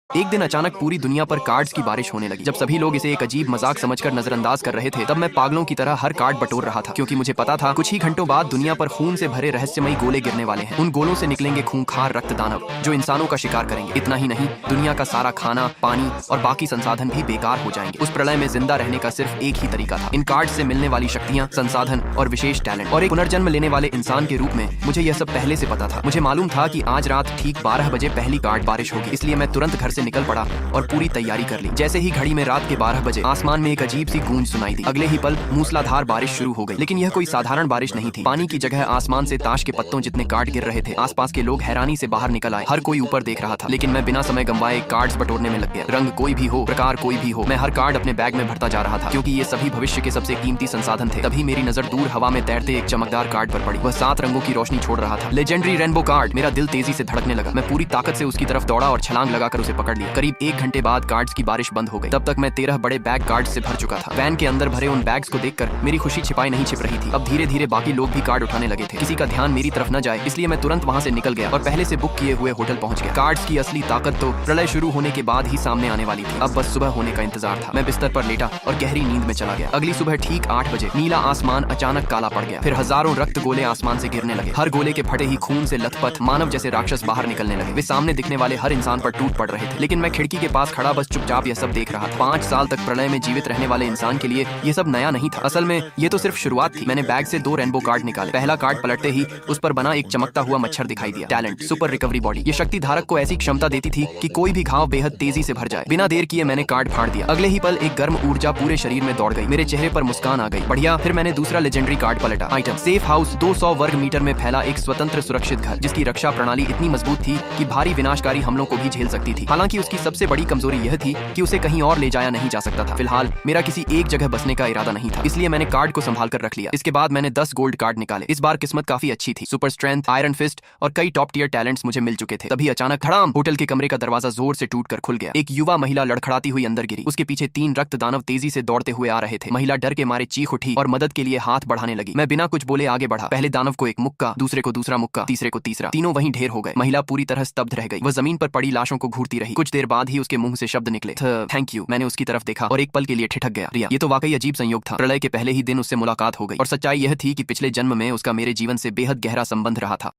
एक दिन अचानक पूरी दुनिया पर कार्ड्स की बारिश होने लगी। जब सभी लोग इसे एक अजीब मजाक समझकर नजरअंदाज कर रहे थे, तब मैं पागलों की तरह हर कार्ड बटोर रहा था, क्योंकि मुझे पता था कुछ ही घंटों बाद दुनिया पर खून से भरे रहस्यमयी गोले गिरने वाले हैं। उन गोलों से निकलेंगे खूंखार रक्त दानव जो इंसानों का शिकार करेंगे। इतना ही नहीं, दुनिया का सारा खाना, पानी और बाकी संसाधन भी बेकार हो जाएंगे। उस प्रलय में जिंदा रहने का सिर्फ एक ही तरीका था, इन कार्ड से मिलने वाली शक्तियाँ, संसाधन और विशेष टैलेंट। और एक पुनर्जन्म लेने वाले इंसान के रूप में मुझे यह सब पहले से पता था। मुझे मालूम था कि आज रात ठीक 12 बजे पहली कार्ड बारिश होगी, इसलिए मैं तुरंत घर से निकल पड़ा और पूरी तैयारी कर ली। जैसे ही घड़ी में रात के 12 बजे आसमान में एक अजीब सी गूंज सुनाई दी। अगले ही पल मूसलाधार बारिश शुरू हो गई। लेकिन यह कोई साधारण बारिश नहीं थी। पानी की जगह आसमान से ताश के पत्तों जितने कार्ड गिर रहे थे। आसपास के लोग हैरानी से बाहर निकल आए। हर कोई ऊपर देख रहा था, लेकिन मैं बिना समय गंवाए कार्ड्स बटोरने में लग गया। रंग कोई भी हो, प्रकार कोई भी हो, मैं हर कार्ड अपने बैग में भरता जा रहा था, क्योंकि ये सभी भविष्य के सबसे कीमती संसाधन थे। तभी मेरी नजर दूर हवा में तैरते एक चमकदार कार्ड पर पड़ी। वह 7 रंगों की रोशनी छोड़ रहा था। Legendary rainbow card. मेरा दिल तेजी से धड़कने लगा। मैं पूरी ताकत से उसकी तरफ दौड़ा और छलांग लगाकर उसे पकड़ लिया। करीब 1 घंटे बाद कार्ड्स की बारिश बंद हो गई। तब तक मैं 13 बड़े बैग कार्ड से भर चुका था। वैन के अंदर भरे उन बैग्स को देखकर मेरी खुशी छिपाई नहीं छिप रही थी। अब धीरे धीरे बाकी लोग भी कार्ड उठाने लगे थे। किसी का ध्यान मेरी तरफ न जाए, इसलिए मैं तुरंत वहां से निकल गया और पहले से बुक किए हुए होटल पहुंच गया। कार्ड्स की असली ताकत तो प्रलय शुरू होने के बाद ही सामने आने वाली थी। अब बस सुबह होने का इंतजार था। मैं बिस्तर पर लेटा और गहरी नींद में चला गया। अगली सुबह ठीक 8 बजे नीला आसमान अचानक काला पड़ गया। फिर हजारों रक्त गोले आसमान से गिरने लगे। हर गोले के फटे ही खून से लथपथ मानव जैसे राक्षस बाहर निकलने लगे। वे सामने दिखने वाले हर इंसान पर टूट पड़ रहे थे, लेकिन मैं खिड़की के पास खड़ा बस चुपचाप यह सब देख रहा था। 5 साल तक प्रलय में जीवित रहने वाले इंसान के लिए ये सब नया नहीं था। असल में ये तो सिर्फ शुरुआत थी। मैंने बैग से 2 रेनबो कार्ड निकाले। पहला कार्ड पलटते ही उस पर बना एक चमकता हुआ मच्छर दिखाई दिया। Talent, super recovery body. ये शक्ति धारक को ऐसी क्षमता देती थी कि कोई भी घाव बेहद तेजी से भर जाए। बिना देर किए मैंने कार्ड फाड़ दिया। अगले ही पल एक गर्म ऊर्जा पूरे शरीर में दौड़ गई। मेरे चेहरे पर मुस्कान आ गई। बढ़िया। फिर मैंने दूसरा लेजेंडरी कार्ड पलटा। Item, safe house. 200 वर्ग मीटर में फैला एक स्वतंत्र सुरक्षित घर, जिसकी रक्षा प्रणाली इतनी मजबूत थी कि भारी विनाशकारी हमलों को भी झेल सकती थी। हालांकि उसकी सबसे बड़ी कमजोरी यह थी कि उसे कहीं और ले जाया नहीं जा सकता था। फिलहाल मेरा किसी एक जगह बसने का इरादा नहीं था, इसलिए मैंने कार्ड को संभाल कर रख लिया। इसके बाद मैंने 10 गोल्ड कार्ड निकाले। इस बार किस्मत काफी अच्छी थी। सुपर स्ट्रेंथ, आयरन फिस्ट और कई टॉप टियर टैलेंट्स मुझे मिल चुके थे। तभी अचानक धड़ाम, होटल के कमरे का दरवाजा जोर से टूटकर खुल गया। एक युवा महिला लड़खड़ाती हुई अंदर गिरी। उसके पीछे 3 रक्त दानव तेजी से दौड़ते हुए आ रहे थे। महिला डर के मारे चीख उठी और मदद के लिए हाथ बढ़ाने लगी। मैं बिना कुछ बोले आगे बढ़ा। पहले दानव को एक मुक्का, दूसरे को दूसरा मुक्का, तीसरे को तीसरा। तीनों वहीं ढेर हो गए। महिला पूरी तरह स्तब्ध रह गई। वह जमीन पर पड़ी लाशों को घूरती रही। कुछ देर बाद ही उसके मुंह से शब्द निकले, थैंक यू। मैंने उसकी तरफ देखा और एक पल के लिए ठिठक गया। रिया, ये तो वाकई अजीब संयोग था। प्रलय के पहले ही दिन उससे मुलाकात हो गई और सच्चाई यह थी कि पिछले जन्म में उसका मेरे जीवन से बेहद गहरा संबंध रहा था।